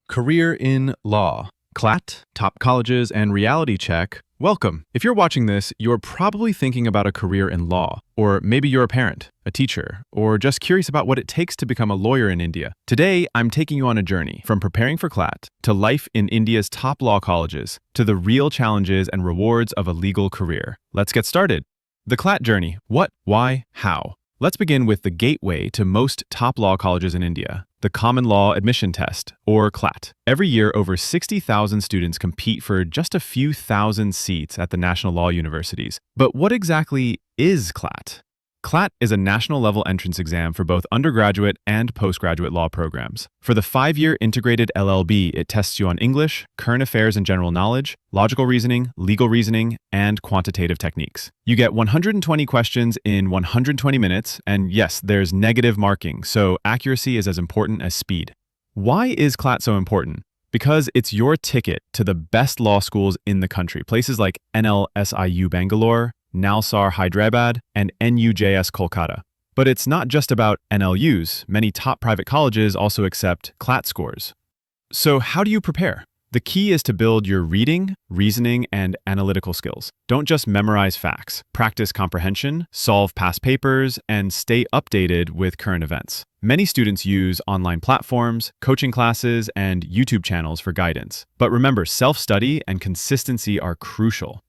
Career in Law, CLAT, Top Colleges, and Reality Check. Welcome. If you're watching this, you're probably thinking about a career in law, or maybe you're a parent, a teacher, or just curious about what it takes to become a lawyer in India. Today, I'm taking you on a journey from preparing for CLAT to life in India's top law colleges to the real challenges and rewards of a legal career. Let's get started. The CLAT journey. What, why, how? Let's begin with the gateway to most top law colleges in India, the Common Law Admission Test, or CLAT. Every year, over 60,000 students compete for just a few thousand seats at the national law universities. But what exactly is CLAT? CLAT is a national-level entrance exam for both undergraduate and postgraduate law programs. For the 5-year integrated LLB, it tests you on English, current affairs and general knowledge, logical reasoning, legal reasoning, and quantitative techniques. You get 120 questions in 120 minutes, and yes, there's negative marking, so accuracy is as important as speed. Why is CLAT so important? Because it's your ticket to the best law schools in the country, places like NLSIU Bangalore, Nalsar Hyderabad, and NUJS Kolkata. But it's not just about NLUs. Many top private colleges also accept CLAT scores. So how do you prepare? The key is to build your reading, reasoning, and analytical skills. Don't just memorize facts. Practice comprehension, solve past papers, and stay updated with current events. Many students use online platforms, coaching classes, and YouTube channels for guidance. But remember, self-study and consistency are crucial.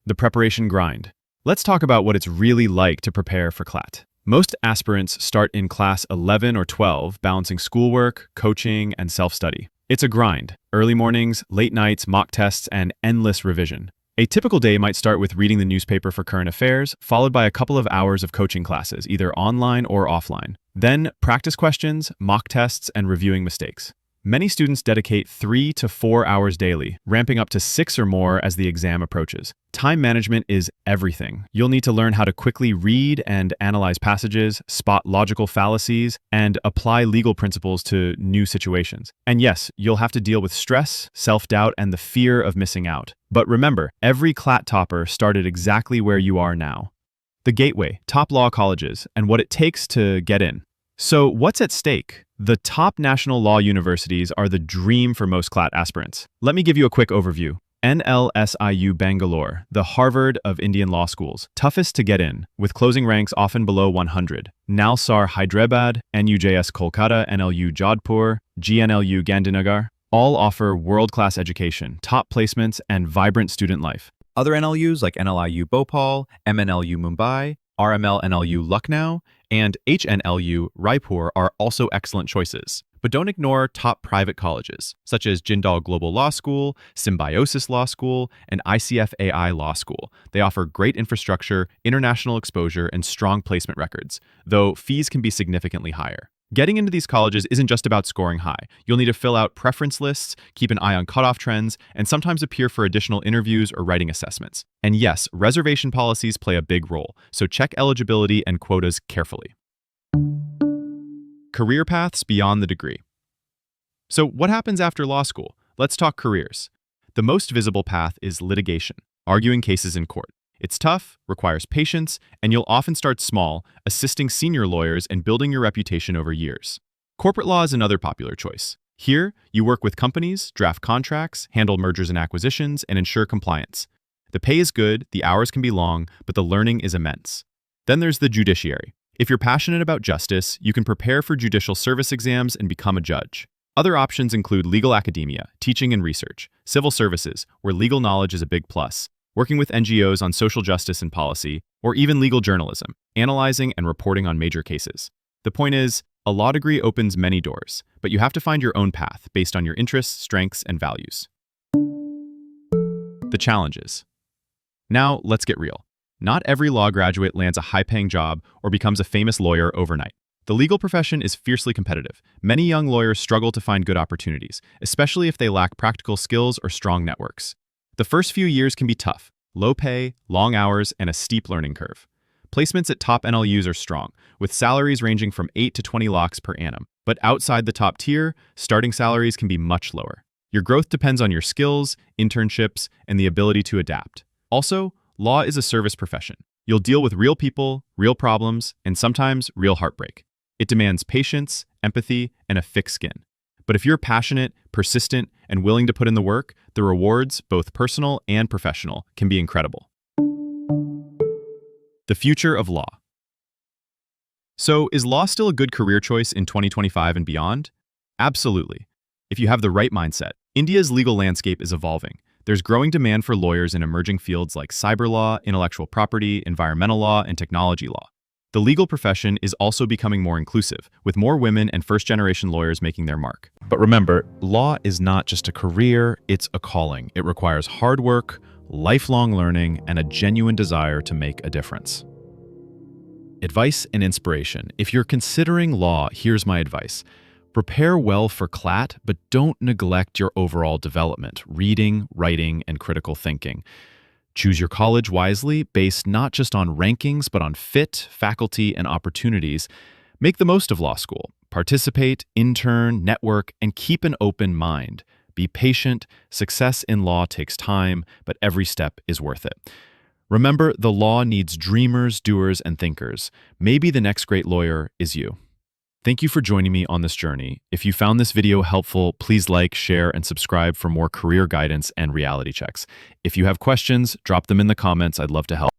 The preparation grind. Let's talk about what it's really like to prepare for CLAT. Most aspirants start in class 11 or 12, balancing schoolwork, coaching, and self-study. It's a grind. Early mornings, late nights, mock tests, and endless revision. A typical day might start with reading the newspaper for current affairs, followed by a couple of hours of coaching classes, either online or offline. Then, practice questions, mock tests, and reviewing mistakes. Many students dedicate 3 to 4 hours daily, ramping up to 6 or more as the exam approaches. Time management is everything. You'll need to learn how to quickly read and analyze passages, spot logical fallacies, and apply legal principles to new situations. And yes, you'll have to deal with stress, self-doubt, and the fear of missing out. But remember, every CLAT topper started exactly where you are now. The gateway, top law colleges, and what it takes to get in. So what's at stake? The top national law universities are the dream for most CLAT aspirants. Let me give you a quick overview. NLSIU Bangalore, the Harvard of Indian law schools, toughest to get in, with closing ranks often below 100. Nalsar Hyderabad, NUJS Kolkata, NLU Jodhpur, GNLU Gandhinagar, all offer world-class education, top placements, and vibrant student life. Other NLUs like NLIU Bhopal, MNLU Mumbai, RML NLU Lucknow, and HNLU Raipur are also excellent choices. But don't ignore top private colleges, such as Jindal Global Law School, Symbiosis Law School, and ICF AI Law School. They offer great infrastructure, international exposure, and strong placement records, though fees can be significantly higher. Getting into these colleges isn't just about scoring high. You'll need to fill out preference lists, keep an eye on cutoff trends, and sometimes appear for additional interviews or writing assessments. And yes, reservation policies play a big role, so check eligibility and quotas carefully. Career paths beyond the degree. So what happens after law school? Let's talk careers. The most visible path is litigation, arguing cases in court. It's tough, requires patience, and you'll often start small, assisting senior lawyers and building your reputation over years. Corporate law is another popular choice. Here, you work with companies, draft contracts, handle mergers and acquisitions, and ensure compliance. The pay is good, the hours can be long, but the learning is immense. Then there's the judiciary. If you're passionate about justice, you can prepare for judicial service exams and become a judge. Other options include legal academia, teaching and research, civil services, where legal knowledge is a big plus, working with NGOs on social justice and policy, or even legal journalism, analyzing and reporting on major cases. The point is, a law degree opens many doors, but you have to find your own path based on your interests, strengths, and values. The challenges. Now, let's get real. Not every law graduate lands a high-paying job or becomes a famous lawyer overnight. The legal profession is fiercely competitive. Many young lawyers struggle to find good opportunities, especially if they lack practical skills or strong networks. The first few years can be tough. Low pay, long hours, and a steep learning curve. Placements at top NLUs are strong, with salaries ranging from 8 to 20 lakhs per annum. But outside the top tier, starting salaries can be much lower. Your growth depends on your skills, internships, and the ability to adapt. Also, law is a service profession. You'll deal with real people, real problems, and sometimes real heartbreak. It demands patience, empathy, and a thick skin. But if you're passionate, persistent, and willing to put in the work, the rewards, both personal and professional, can be incredible. The future of law. So, is law still a good career choice in 2025 and beyond? Absolutely. If you have the right mindset. India's legal landscape is evolving. There's growing demand for lawyers in emerging fields like cyber law, intellectual property, environmental law, and technology law. The legal profession is also becoming more inclusive, with more women and first-generation lawyers making their mark. But remember, law is not just a career, it's a calling. It requires hard work, lifelong learning, and a genuine desire to make a difference. Advice and inspiration. If you're considering law, here's my advice. Prepare well for CLAT, but don't neglect your overall development, reading, writing, and critical thinking. Choose your college wisely, based not just on rankings, but on fit, faculty, and opportunities. Make the most of law school. Participate, intern, network, and keep an open mind. Be patient. Success in law takes time, but every step is worth it. Remember, the law needs dreamers, doers, and thinkers. Maybe the next great lawyer is you. Thank you for joining me on this journey. If you found this video helpful, please like, share, and subscribe for more career guidance and reality checks. If you have questions, drop them in the comments. I'd love to help.